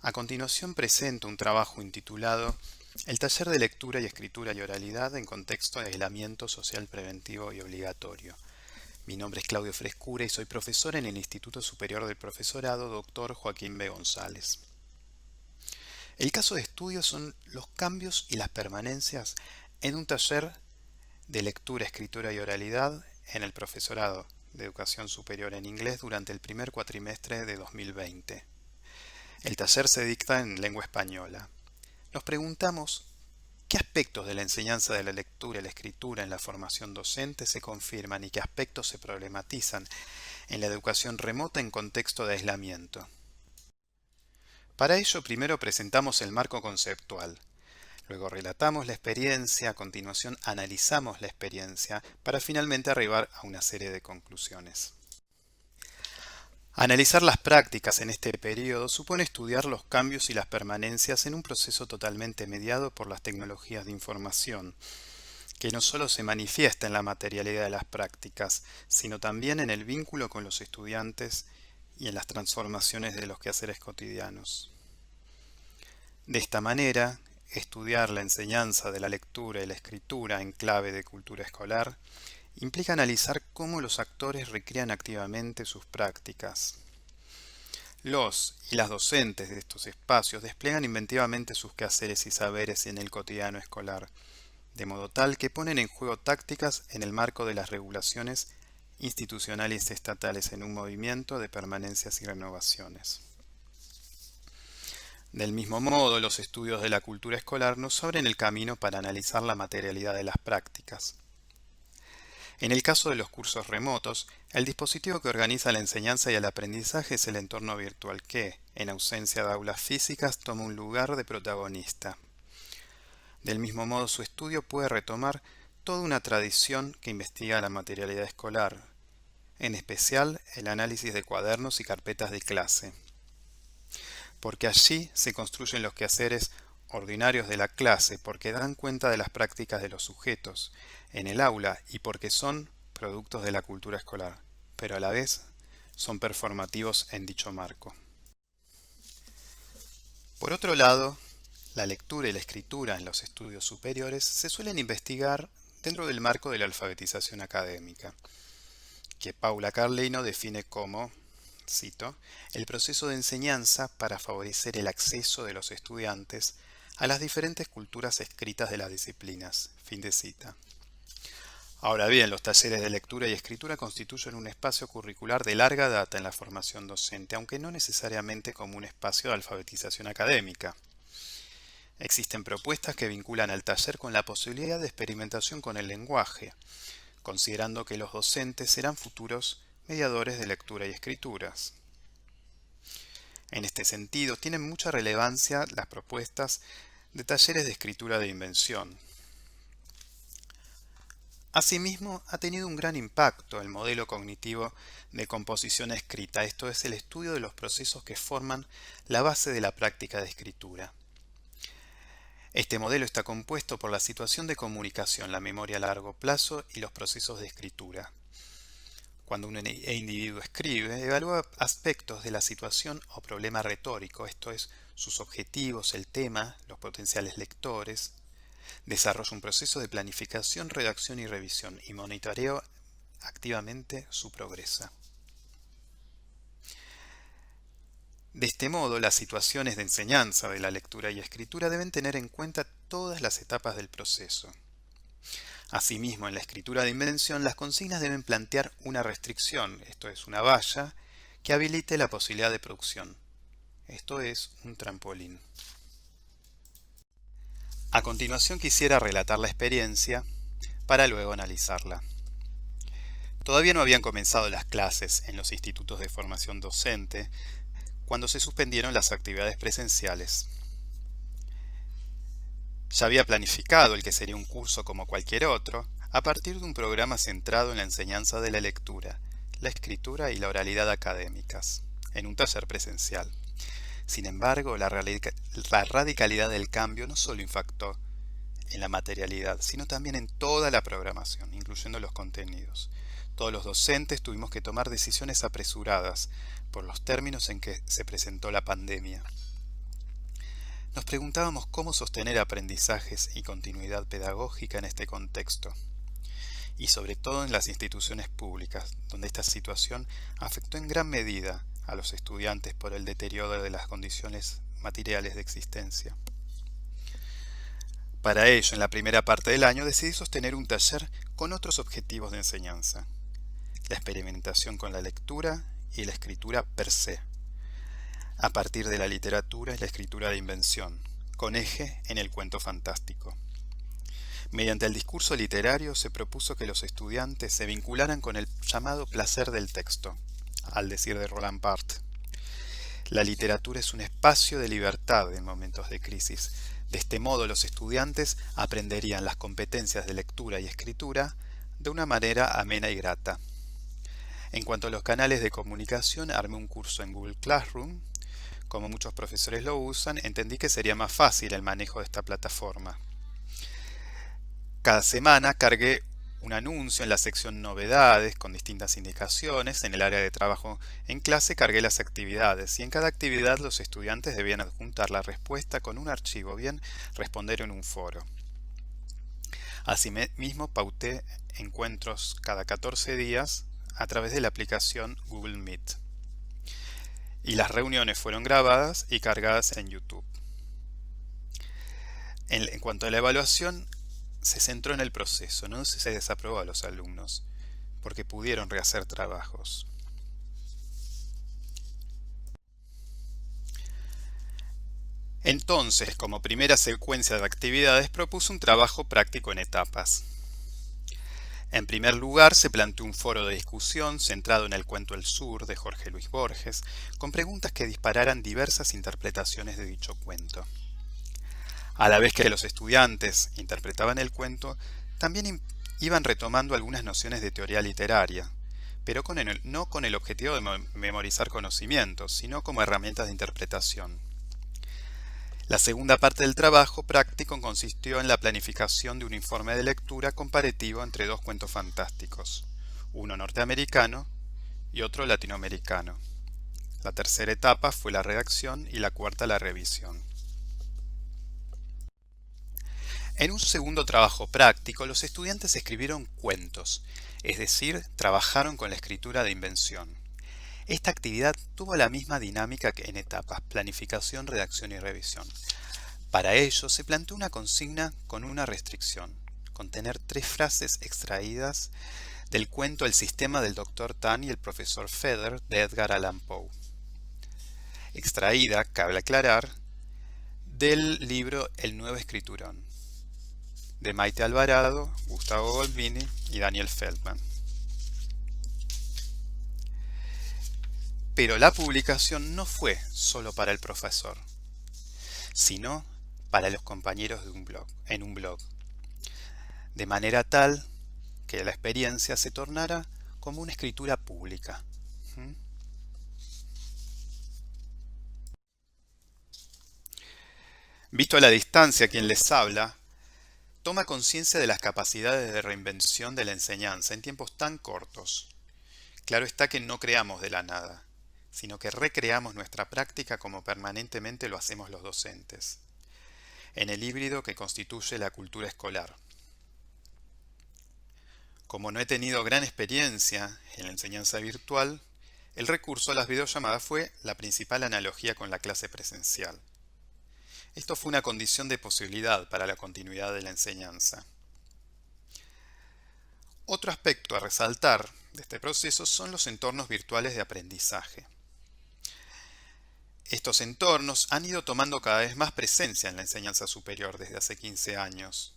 A continuación presento un trabajo intitulado El taller de lectura y escritura y oralidad en contexto de aislamiento social preventivo y obligatorio. Mi nombre es Claudio Frescura y soy profesor en el Instituto Superior del Profesorado Dr. Joaquín B. González. El caso de estudio son los cambios y las permanencias en un taller de lectura, escritura y oralidad en el Profesorado de Educación Superior en Inglés durante el primer cuatrimestre de 2020. El taller se dicta en lengua española. Nos preguntamos qué aspectos de la enseñanza de la lectura y la escritura en la formación docente se confirman y qué aspectos se problematizan en la educación remota en contexto de aislamiento. Para ello, primero presentamos el marco conceptual, luego relatamos la experiencia, a continuación analizamos la experiencia para finalmente arribar a una serie de conclusiones. Analizar las prácticas en este periodo supone estudiar los cambios y las permanencias en un proceso totalmente mediado por las tecnologías de información, que no solo se manifiesta en la materialidad de las prácticas, sino también en el vínculo con los estudiantes y en las transformaciones de los quehaceres cotidianos. De esta manera, estudiar la enseñanza de la lectura y la escritura en clave de cultura escolar implica analizar cómo los actores recrean activamente sus prácticas. Los y las docentes de estos espacios despliegan inventivamente sus quehaceres y saberes en el cotidiano escolar, de modo tal que ponen en juego tácticas en el marco de las regulaciones institucionales y estatales en un movimiento de permanencias y renovaciones. Del mismo modo, los estudios de la cultura escolar nos abren el camino para analizar la materialidad de las prácticas. En el caso de los cursos remotos, el dispositivo que organiza la enseñanza y el aprendizaje es el entorno virtual que, en ausencia de aulas físicas, toma un lugar de protagonista. Del mismo modo, su estudio puede retomar toda una tradición que investiga la materialidad escolar, en especial el análisis de cuadernos y carpetas de clase, porque allí se construyen los quehaceres ordinarios de la clase, porque dan cuenta de las prácticas de los sujetos en el aula y porque son productos de la cultura escolar, pero a la vez son performativos en dicho marco. Por otro lado, la lectura y la escritura en los estudios superiores se suelen investigar dentro del marco de la alfabetización académica, que Paula Carlino define como, cito, el proceso de enseñanza para favorecer el acceso de los estudiantes a las diferentes culturas escritas de las disciplinas. Fin de cita. Ahora bien, los talleres de lectura y escritura constituyen un espacio curricular de larga data en la formación docente, aunque no necesariamente como un espacio de alfabetización académica. Existen propuestas que vinculan al taller con la posibilidad de experimentación con el lenguaje, considerando que los docentes serán futuros mediadores de lectura y escrituras. En este sentido, tienen mucha relevancia las propuestas de talleres de escritura de invención. Asimismo, ha tenido un gran impacto el modelo cognitivo de composición escrita, esto es, el estudio de los procesos que forman la base de la práctica de escritura. Este modelo está compuesto por la situación de comunicación, la memoria a largo plazo y los procesos de escritura. Cuando un individuo escribe, evalúa aspectos de la situación o problema retórico, esto es, sus objetivos, el tema, los potenciales lectores. Desarrolla un proceso de planificación, redacción y revisión y monitoreo activamente su progreso. De este modo, las situaciones de enseñanza de la lectura y escritura deben tener en cuenta todas las etapas del proceso. Asimismo, en la escritura de invención, las consignas deben plantear una restricción, esto es, una valla, que habilite la posibilidad de producción, esto es, un trampolín. A continuación quisiera relatar la experiencia para luego analizarla. Todavía no habían comenzado las clases en los institutos de formación docente cuando se suspendieron las actividades presenciales. Ya había planificado el que sería un curso como cualquier otro, a partir de un programa centrado en la enseñanza de la lectura, la escritura y la oralidad académicas, en un taller presencial. Sin embargo, la radicalidad del cambio no solo impactó en la materialidad, sino también en toda la programación, incluyendo los contenidos. Todos los docentes tuvimos que tomar decisiones apresuradas por los términos en que se presentó la pandemia. Nos preguntábamos cómo sostener aprendizajes y continuidad pedagógica en este contexto, y sobre todo en las instituciones públicas, donde esta situación afectó en gran medida a los estudiantes por el deterioro de las condiciones materiales de existencia. Para ello, en la primera parte del año decidí sostener un taller con otros objetivos de enseñanza: la experimentación con la lectura y la escritura per se, a partir de la literatura y la escritura de invención, con eje en el cuento fantástico. Mediante el discurso literario se propuso que los estudiantes se vincularan con el llamado placer del texto, al decir de Roland Barthes. La literatura es un espacio de libertad en momentos de crisis. De este modo, los estudiantes aprenderían las competencias de lectura y escritura de una manera amena y grata. En cuanto a los canales de comunicación, armé un curso en Google Classroom. Como muchos profesores lo usan, entendí que sería más fácil el manejo de esta plataforma. Cada semana cargué un anuncio en la sección Novedades con distintas indicaciones. En el área de trabajo en clase cargué las actividades, y en cada actividad los estudiantes debían adjuntar la respuesta con un archivo, bien responder en un foro. Asimismo, pauté encuentros cada 14 días a través de la aplicación Google Meet. Y las reuniones fueron grabadas y cargadas en YouTube. En cuanto a la evaluación, se centró en el proceso, no se desaprobó a los alumnos, porque pudieron rehacer trabajos. Entonces, como primera secuencia de actividades, propuse un trabajo práctico en etapas. En primer lugar, se planteó un foro de discusión centrado en el cuento El Sur de Jorge Luis Borges, con preguntas que dispararan diversas interpretaciones de dicho cuento. A la vez que los estudiantes interpretaban el cuento, también iban retomando algunas nociones de teoría literaria, pero no con el objetivo de memorizar conocimientos, sino como herramientas de interpretación. La segunda parte del trabajo práctico consistió en la planificación de un informe de lectura comparativo entre dos cuentos fantásticos, uno norteamericano y otro latinoamericano. La tercera etapa fue la redacción y la cuarta la revisión. En un segundo trabajo práctico, los estudiantes escribieron cuentos, es decir, trabajaron con la escritura de invención. Esta actividad tuvo la misma dinámica que en etapas: planificación, redacción y revisión. Para ello, se planteó una consigna con una restricción: contener 3 frases extraídas del cuento El sistema del Dr. Tan y el profesor Feder de Edgar Allan Poe. Extraída, cabe aclarar, del libro El nuevo escriturón, de Maite Alvarado, Gustavo Goldvini y Daniel Feldman. Pero la publicación no fue solo para el profesor, sino para los compañeros en un blog, de manera tal que la experiencia se tornara como una escritura pública. Visto a la distancia, quien les habla toma conciencia de las capacidades de reinvención de la enseñanza en tiempos tan cortos. Claro está que no creamos de la nada, sino que recreamos nuestra práctica como permanentemente lo hacemos los docentes, en el híbrido que constituye la cultura escolar. Como no he tenido gran experiencia en la enseñanza virtual, el recurso a las videollamadas fue la principal analogía con la clase presencial. Esto fue una condición de posibilidad para la continuidad de la enseñanza. Otro aspecto a resaltar de este proceso son los entornos virtuales de aprendizaje. Estos entornos han ido tomando cada vez más presencia en la enseñanza superior desde hace 15 años.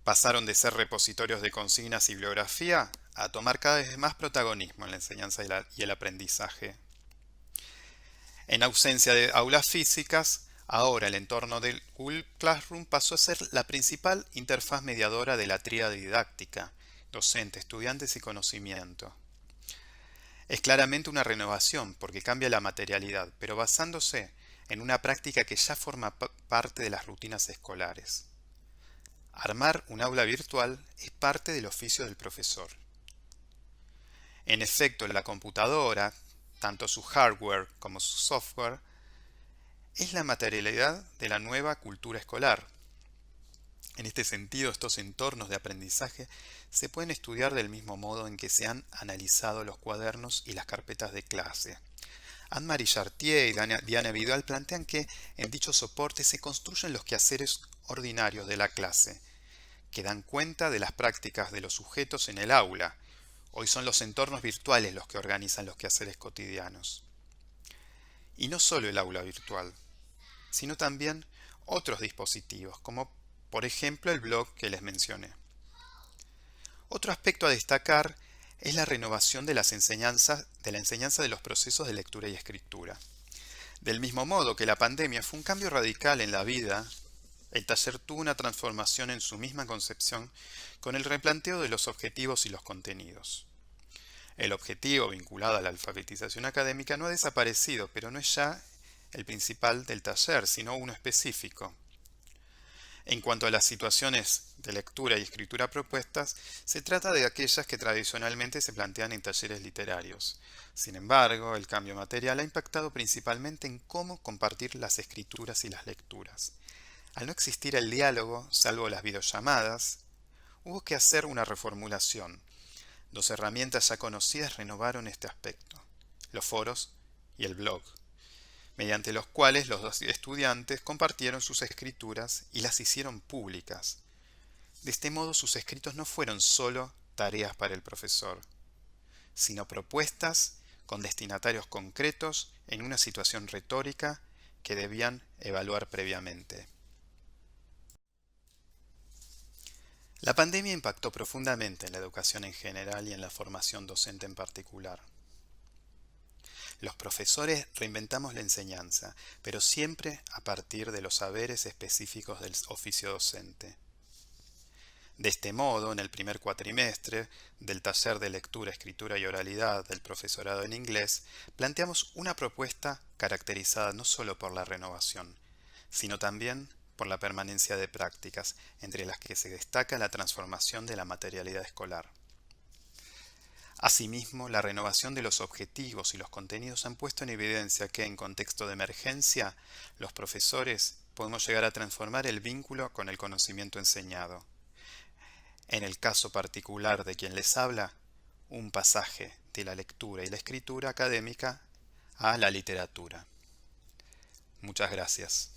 Pasaron de ser repositorios de consignas y bibliografía a tomar cada vez más protagonismo en la enseñanza y el aprendizaje. En ausencia de aulas físicas, ahora el entorno del Google Classroom pasó a ser la principal interfaz mediadora de la tríada didáctica: docente, estudiantes y conocimiento. Es claramente una renovación porque cambia la materialidad, pero basándose en una práctica que ya forma parte de las rutinas escolares. Armar un aula virtual es parte del oficio del profesor. En efecto, la computadora, tanto su hardware como su software, es la materialidad de la nueva cultura escolar. En este sentido, estos entornos de aprendizaje se pueden estudiar del mismo modo en que se han analizado los cuadernos y las carpetas de clase. Anne-Marie Chartier y Diana Vidal plantean que en dichos soportes se construyen los quehaceres ordinarios de la clase, que dan cuenta de las prácticas de los sujetos en el aula. Hoy son los entornos virtuales los que organizan los quehaceres cotidianos. Y no solo el aula virtual, sino también otros dispositivos, como por ejemplo el blog que les mencioné. Otro aspecto a destacar es la renovación de las enseñanzas, de la enseñanza de los procesos de lectura y escritura. Del mismo modo que la pandemia fue un cambio radical en la vida, el taller tuvo una transformación en su misma concepción con el replanteo de los objetivos y los contenidos. El objetivo vinculado a la alfabetización académica no ha desaparecido, pero no es ya el principal del taller, sino uno específico. En cuanto a las situaciones de lectura y escritura propuestas, se trata de aquellas que tradicionalmente se plantean en talleres literarios. Sin embargo, el cambio material ha impactado principalmente en cómo compartir las escrituras y las lecturas. Al no existir el diálogo, salvo las videollamadas, hubo que hacer una reformulación. Dos herramientas ya conocidas renovaron este aspecto: los foros y el blog, mediante los cuales los dos estudiantes compartieron sus escrituras y las hicieron públicas. De este modo, sus escritos no fueron solo tareas para el profesor, sino propuestas con destinatarios concretos en una situación retórica que debían evaluar previamente. La pandemia impactó profundamente en la educación en general y en la formación docente en particular. Los profesores reinventamos la enseñanza, pero siempre a partir de los saberes específicos del oficio docente. De este modo, en el primer cuatrimestre del taller de lectura, escritura y oralidad del profesorado en inglés, planteamos una propuesta caracterizada no solo por la renovación, sino también por la permanencia de prácticas, entre las que se destaca la transformación de la materialidad escolar. Asimismo, la renovación de los objetivos y los contenidos han puesto en evidencia que, en contexto de emergencia, los profesores podemos llegar a transformar el vínculo con el conocimiento enseñado. En el caso particular de quien les habla, un pasaje de la lectura y la escritura académica a la literatura. Muchas gracias.